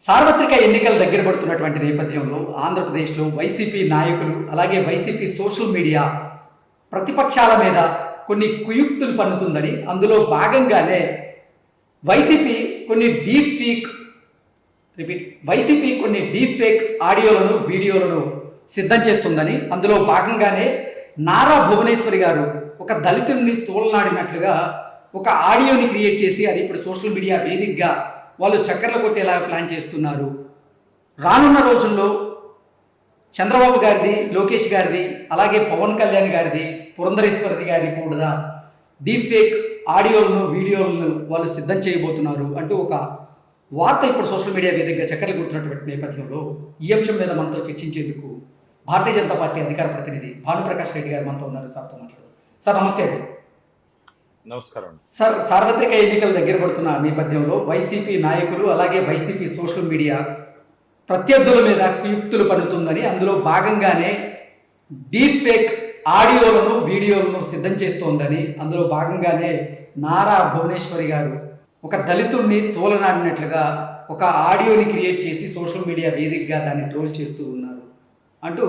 సార్వత్రిక ఎన్నికలు దగ్గర పడుతున్నటువంటి నేపథ్యంలో ఆంధ్రప్రదేశ్లో వైసీపీ నాయకులు అలాగే వైసీపీ సోషల్ మీడియా ప్రతిపక్షాల మీద కొన్ని కుయుక్తులు పన్నుతుందని అందులో భాగంగానే వైసీపీ కొన్ని డీప్ ఫేక్ వైసీపీ కొన్ని డీప్ ఫేక్ ఆడియోలను వీడియోలను సిద్ధం చేస్తుందని అందులో భాగంగానే నారా భువనేశ్వరి గారు ఒక దళితుడిని తోలనాడినట్లుగా ఒక ఆడియోని క్రియేట్ చేసి అది ఇప్పుడు సోషల్ మీడియా వేదికగా వాళ్ళు చక్కర్లు కొట్టేలా ప్లాన్ చేస్తున్నారు. రానున్న రోజుల్లో చంద్రబాబు గారిది, లోకేష్ గారిది, అలాగే పవన్ కళ్యాణ్ గారిది, పురంధరేశ్వరిది గారిది కూడా డీప్ ఫేక్ ఆడియోలను వీడియోలను వాళ్ళు సిద్ధం చేయబోతున్నారు అంటూ ఒక వార్త ఇప్పుడు సోషల్ మీడియా వేదికగా చక్కర్లు కొడుతున్నటువంటి నేపథ్యంలో ఈ అంశం మీద మనతో చర్చించేందుకు భారతీయ జనతా పార్టీ అధికార ప్రతినిధి భానుప్రకాష్ రెడ్డి గారు మనతో ఉన్నారు. సార్తో మాట్లాడు. సార్ నమస్తే అండి. నమస్కారం సార్, సార్వత్రిక ఎన్నికలు దగ్గర పడుతున్న నేపథ్యంలో వైసీపీ నాయకులు అలాగే వైసీపీ సోషల్ మీడియా ప్రత్యర్థుల మీద కుయుక్తులు పన్నుతుందని అందులో భాగంగానే డీప్ ఫేక్ ఆడియోలను వీడియోలను సిద్ధం చేస్తోందని అందులో భాగంగానే నారా భువనేశ్వరి గారు ఒక దళితుడిని తోలనాడినట్లుగా ఒక ఆడియోని క్రియేట్ చేసి సోషల్ మీడియా వేదికగా దాన్ని ట్రోల్ చేస్తూ ఉన్నారు అంటూ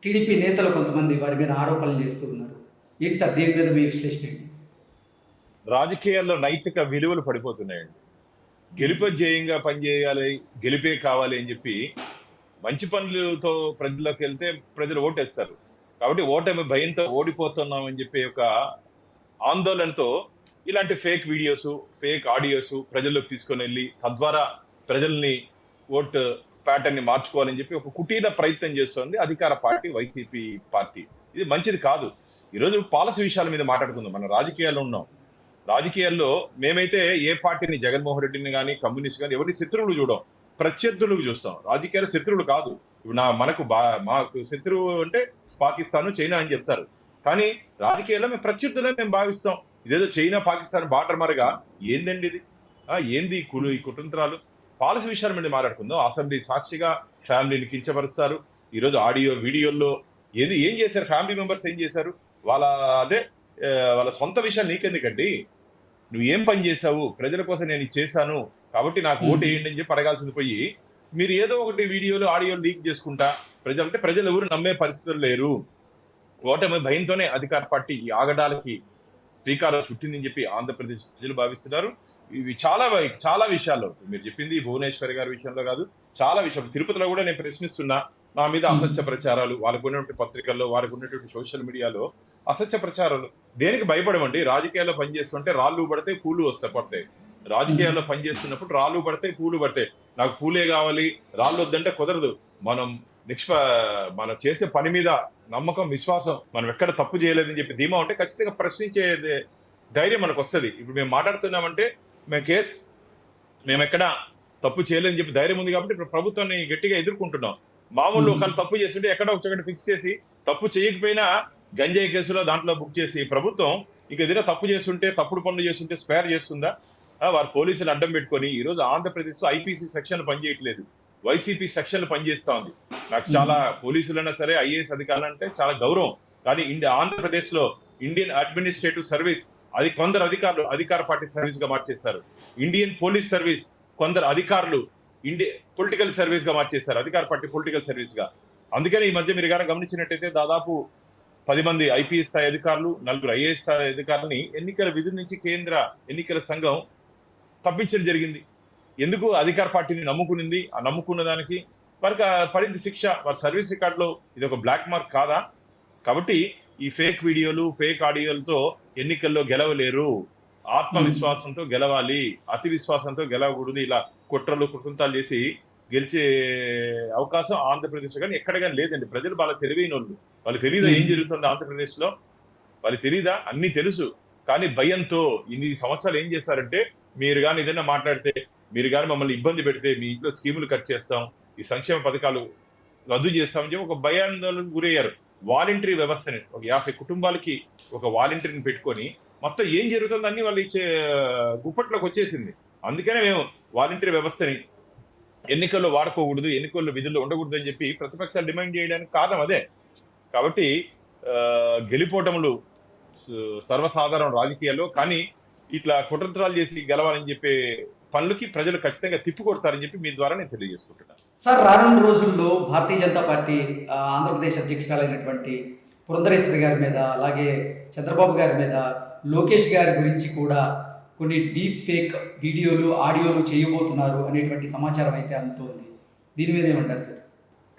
టీడీపీ నేతలు కొంతమంది వారి మీద ఆరోపణలు చేస్తూ ఉన్నారు. ఏంటి సార్ దీని మీద మీ విశ్లేషణ ఏంటి? రాజకీయాల్లో నైతిక విలువలు పడిపోతున్నాయండి. గెలుపే ధ్యేయంగా పనిచేయాలి, గెలిపే కావాలి అని చెప్పి మంచి పనులతో ప్రజల్లోకి వెళ్తే ప్రజలు ఓటేస్తారు. కాబట్టి ఓటమి భయంతో ఓడిపోతున్నాం అని చెప్పి ఒక ఆందోళనతో ఇలాంటి ఫేక్ వీడియోస్, ఫేక్ ఆడియోస్ ప్రజల్లోకి తీసుకొని వెళ్ళి తద్వారా ప్రజల్ని ఓట్ ప్యాటర్న్ ని మార్చుకోవాలని చెప్పి ఒక కుటీర ప్రయత్నం చేస్తోంది అధికార పార్టీ వైసీపీ పార్టీ. ఇది మంచిది కాదు. ఈరోజు పాలసీ విషయాల మీద మాట్లాడుకుందాం. మనం రాజకీయాల్లో ఉన్నాం. రాజకీయాల్లో మేమైతే ఏ పార్టీని, జగన్మోహన్ రెడ్డిని కానీ కమ్యూనిస్ట్ కానీ ఎవరిని శత్రువులు చూడం, ప్రత్యర్థులకు చూస్తాం. రాజకీయాలు శత్రువులు కాదు. ఇప్పుడు మాకు శత్రువు అంటే పాకిస్తాన్, చైనా అని చెప్తారు. కానీ రాజకీయాల్లో మేము ప్రత్యర్థులే మేము భావిస్తాం. ఇదేదో చైనా పాకిస్తాన్ బార్డర్ మరగా ఏందండి ఇది? ఏంది ఈ కుటుంత్రాలు? పాలసీ విషయాల మీద మాట్లాడుకుందాం. అసెంబ్లీ సాక్షిగా ఫ్యామిలీని కించపరుస్తారు. ఈరోజు ఆడియో వీడియోల్లో ఏం చేశారు? ఫ్యామిలీ మెంబర్స్ ఏం చేశారు? వాళ్ళ సొంత విషయాలు నీకెందుకండి? నువ్వు ఏం పని చేశావు? ప్రజల కోసం నేను ఇది చేశాను కాబట్టి నాకు ఓటు వేయండి అని చెప్పి అడగాల్సింది పోయి మీరు ఏదో ఒకటి వీడియోలు, ఆడియోలు లీక్ చేసుకుంటా ప్రజలు ఎవరు నమ్మే పరిస్థితులు లేరు. ఓటమి భయంతోనే అధికార పార్టీ ఈ ఆగడాలకి శ్రీకారం చుట్టిందని చెప్పి ఆంధ్రప్రదేశ్ ప్రజలు భావిస్తున్నారు. ఇవి చాలా విషయాల్లో మీరు చెప్పింది భువనేశ్వరి గారి విషయంలో కాదు, చాలా విషయాలు. తిరుపతిలో కూడా నేను ప్రశ్నిస్తున్నా. నా మీద అసత్య ప్రచారాలు, వాళ్ళకు ఉన్నటువంటి పత్రికల్లో, వారికి ఉన్నటువంటి సోషల్ మీడియాలో అసత్య ప్రచారాలు. దేనికి భయపడమండి? రాజకీయాల్లో పనిచేస్తుంటే రాళ్ళు పడతాయి, పూలు పడతాయి. రాజకీయాల్లో పనిచేస్తున్నప్పుడు రాళ్ళు పడతాయి, పూలు పడతాయి. నాకు పూలే కావాలి, రాళ్ళు వద్దంటే కుదరదు. మనం చేసే పని మీద నమ్మకం, విశ్వాసం, మనం ఎక్కడ తప్పు చేయలేదని చెప్పి ధీమా ఉంటే ఖచ్చితంగా ప్రశ్నించే ధైర్యం మనకు వస్తుంది. ఇప్పుడు మేము మాట్లాడుతున్నామంటే మేము ఎక్కడ తప్పు చేయలేదని చెప్పి ధైర్యం ఉంది కాబట్టి ఇప్పుడు ప్రభుత్వాన్ని గట్టిగా ఎదుర్కొంటున్నాం. మామూలు ఒకళ్ళు తప్పు చేస్తుంటే ఎక్కడో ఒకటి ఫిక్స్ చేసి తప్పు చేయకపోయినా గంజాయి కేసులో దాంట్లో బుక్ చేసి ప్రభుత్వం ఇంక ఏదైనా తప్పు చేస్తుంటే, తప్పుడు పనులు చేస్తుంటే స్పేర్ చేస్తుందా? వారు పోలీసులు అడ్డం పెట్టుకొని ఈరోజు ఆంధ్రప్రదేశ్లో ఐపీసీ సెక్షన్లు పనిచేయట్లేదు, వైసీపీ సెక్షన్లు పనిచేస్తా ఉంది. నాకు చాలా పోలీసులైనా సరే, ఐఏఎస్ అధికారులు అంటే చాలా గౌరవం. కానీ ఆంధ్రప్రదేశ్లో ఇండియన్ అడ్మినిస్ట్రేటివ్ సర్వీస్ అది కొందరు అధికారులు అధికార పార్టీ సర్వీస్ గా మార్చేశారు. ఇండియన్ పోలీస్ సర్వీస్ కొందరు అధికారులు పొలిటికల్ సర్వీస్ గా మార్చేశారు, అధికార పార్టీ పొలిటికల్ సర్వీస్ గా. అందుకని ఈ మధ్య మీరు గారు గమనించినట్టయితే దాదాపు 10 మంది ఐపీఎస్ స్థాయి అధికారులు, 4 ఐఏఎస్ స్థాయి అధికారులని ఎన్నికల విధుల నుంచి కేంద్ర ఎన్నికల సంఘం తప్పించడం జరిగింది. ఎందుకు? అధికార పార్టీని నమ్ముకునింది. ఆ నమ్ముకున్న దానికి వారికి పడింది శిక్ష. వారి సర్వీస్ రికార్డులో ఇది ఒక బ్లాక్ మార్క్ కాదా? కాబట్టి ఈ ఫేక్ వీడియోలు, ఫేక్ ఆడియోలతో ఎన్నికల్లో గెలవలేరు. ఆత్మవిశ్వాసంతో గెలవాలి, అతి విశ్వాసంతో గెలవకూడదు. ఇలా కుట్రలు కుటుంతాలు చేసి గెలిచే అవకాశం ఆంధ్రప్రదేశ్లో కానీ ఎక్కడ కానీ లేదండి. ప్రజలు వాళ్ళ తెలివైన వాళ్ళు తెలియదా ఏం జరుగుతుంది ఆంధ్రప్రదేశ్లో? వాళ్ళు తెలియదా? అన్నీ తెలుసు. కానీ భయంతో ఇన్ని సంవత్సరాలు ఏం చేస్తారంటే, మీరు కానీ ఏదైనా మాట్లాడితే, మీరు కానీ మమ్మల్ని ఇబ్బంది పెడితే మీ ఇంట్లో స్కీములు కట్ చేస్తాం, ఈ సంక్షేమ పథకాలు రద్దు చేస్తామని చెప్పి ఒక భయాందోళనకు గురయ్యారు. వాలంటరీ వ్యవస్థని ఒక 50 కుటుంబాలకి ఒక వాలంటీర్ని పెట్టుకొని మొత్తం ఏం జరుగుతుందో అన్ని వాళ్ళు ఇచ్చే గుప్పట్లోకి వచ్చేసింది. అందుకనే మేము వాలంటరీ వ్యవస్థని ఎన్నికల్లో వాడుకోకూడదు, ఎన్నికల్లో విధుల్లో ఉండకూడదు అని చెప్పి ప్రతిపక్షాలు డిమాండ్ చేయడానికి కారణం అదే. కాబట్టి గెలిపోవటములు సర్వసాధారణ రాజకీయాల్లో. కానీ ఇట్లా కుట్రత్రాలు చేసి గెలవాలని చెప్పే పనులకి ప్రజలు ఖచ్చితంగా తిప్పికొడతారని చెప్పి మీ ద్వారా నేను తెలియజేసుకుంటున్నాను. సార్ రానున్న రోజుల్లో భారతీయ జనతా పార్టీ ఆంధ్రప్రదేశ్ అధ్యక్షురాలైనటువంటి పురంధరేశ్వరి గారి మీద, అలాగే చంద్రబాబు గారి మీద, లోకేష్ గారి గురించి కూడా కొన్ని డీప్ ఫేక్ వీడియోలు ఆడియోలు చేయబోతున్నారు అనేటువంటి సమాచారం అయితే అందుతోంది. దీని మీద ఏమంటారు సార్?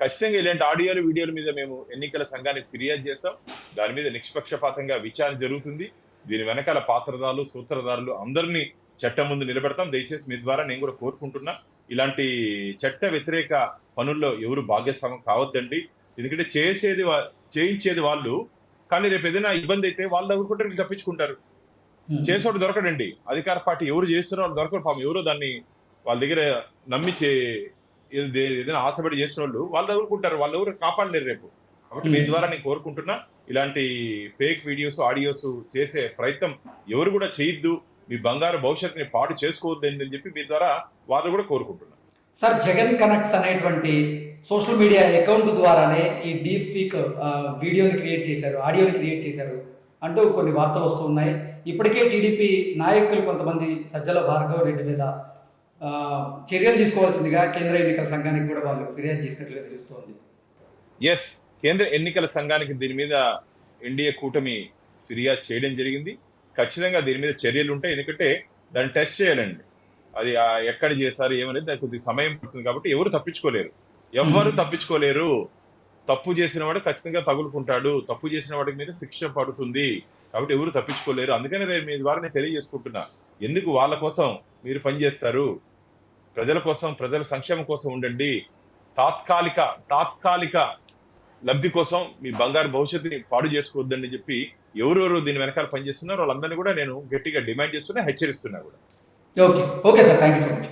ఖచ్చితంగా ఇలాంటి ఆడియోలు వీడియోల మీద మేము ఎన్నికల సంఘానికి ఫిర్యాదు చేస్తాం. దాని మీద నిష్పక్షపాతంగా విచారణ జరుగుతుంది. దీని వెనకాల పాత్రదారులు, సూత్రధారులు అందరినీ చట్టం ముందు నిలబెడతాం. దయచేసి మీ ద్వారా నేను కూడా కోరుకుంటున్నా, ఇలాంటి చట్ట వ్యతిరేక పనుల్లో ఎవరు భాగస్వామ్యం కావద్దండి. ఎందుకంటే చేయించేది వాళ్ళు, కానీ రేపు ఏదైనా ఇబ్బంది అయితే వాళ్ళు ఎవరుకుంటారు, వీళ్ళు తప్పించుకుంటారు. చేసేవాడు దొరకడండి. అధికార పార్టీ ఎవరు చేస్తున్నారో వాళ్ళు దొరకరు. పాపం ఎవరో దాన్ని వాళ్ళ దగ్గర నమ్మి ఏదైనా ఆశపడి చేసిన వాళ్ళు తగులుకుంటారు. వాళ్ళు ఎవరు కాపాడలేరు రేపు. కాబట్టి మీ ద్వారా నేను కోరుకుంటున్నా, ఇలాంటి ఫేక్ వీడియోస్, ఆడియోస్ చేసే ప్రయత్నం ఎవరు కూడా చేయొద్దు. మీ బంగారు భవిష్యత్తుని పాడు చేసుకోవద్దు అని చెప్పి మీ ద్వారా వాళ్ళు కూడా కోరుకుంటున్నా. సార్ జగన్ కనెక్ట్స్ అనేటువంటి సోషల్ మీడియా అకౌంట్ ద్వారానే ఈ డీప్ ఫేక్ వీడియోని క్రియేట్ చేశారు, ఆడియోని క్రియేట్ చేశారు అంటూ కొన్ని వార్తలు వస్తున్నాయి. ఇప్పటికే టీడీపీ నాయకులు కొంతమంది సజ్జల భార్గవ రెడ్డి మీద చర్యలు తీసుకోవాల్సిందిగా కేంద్ర ఎన్నికల సంఘానికి కూడా వాళ్ళు ఫిర్యాదు చేసినట్లుగా తెలుస్తోంది. ఎస్, కేంద్ర ఎన్నికల సంఘానికి దీని మీద ఎన్డీఏ కూటమి ఫిర్యాదు చేయడం జరిగింది. ఖచ్చితంగా దీని మీద చర్యలు ఉంటాయి. ఎందుకంటే దాన్ని టెస్ట్ చేయాలండి. అది ఎక్కడ చేశారు ఏమనేది దానికి కొద్దిగా సమయం పడుతుంది. కాబట్టి ఎవరు తప్పించుకోలేరు. తప్పు చేసిన వాడు ఖచ్చితంగా తగులుకుంటాడు. తప్పు చేసిన వాడి మీద శిక్ష పడుతుంది. కాబట్టి ఎవరు తప్పించుకోలేరు. అందుకని మీ ద్వారా నేను తెలియజేసుకుంటున్నా, ఎందుకు వాళ్ళ కోసం మీరు పనిచేస్తారు? ప్రజల కోసం, ప్రజల సంక్షేమం కోసం ఉండండి. తాత్కాలిక లబ్ధి కోసం మీ బంగారు భవిష్యత్తుని పాడు చేసుకోవద్దని చెప్పి ఎవరెవరు దీని వెనకాల పనిచేస్తున్నారు వాళ్ళందరినీ కూడా నేను గట్టిగా డిమాండ్ చేస్తున్నా, హెచ్చరిస్తున్నా కూడా. Okay sir, thank you so much.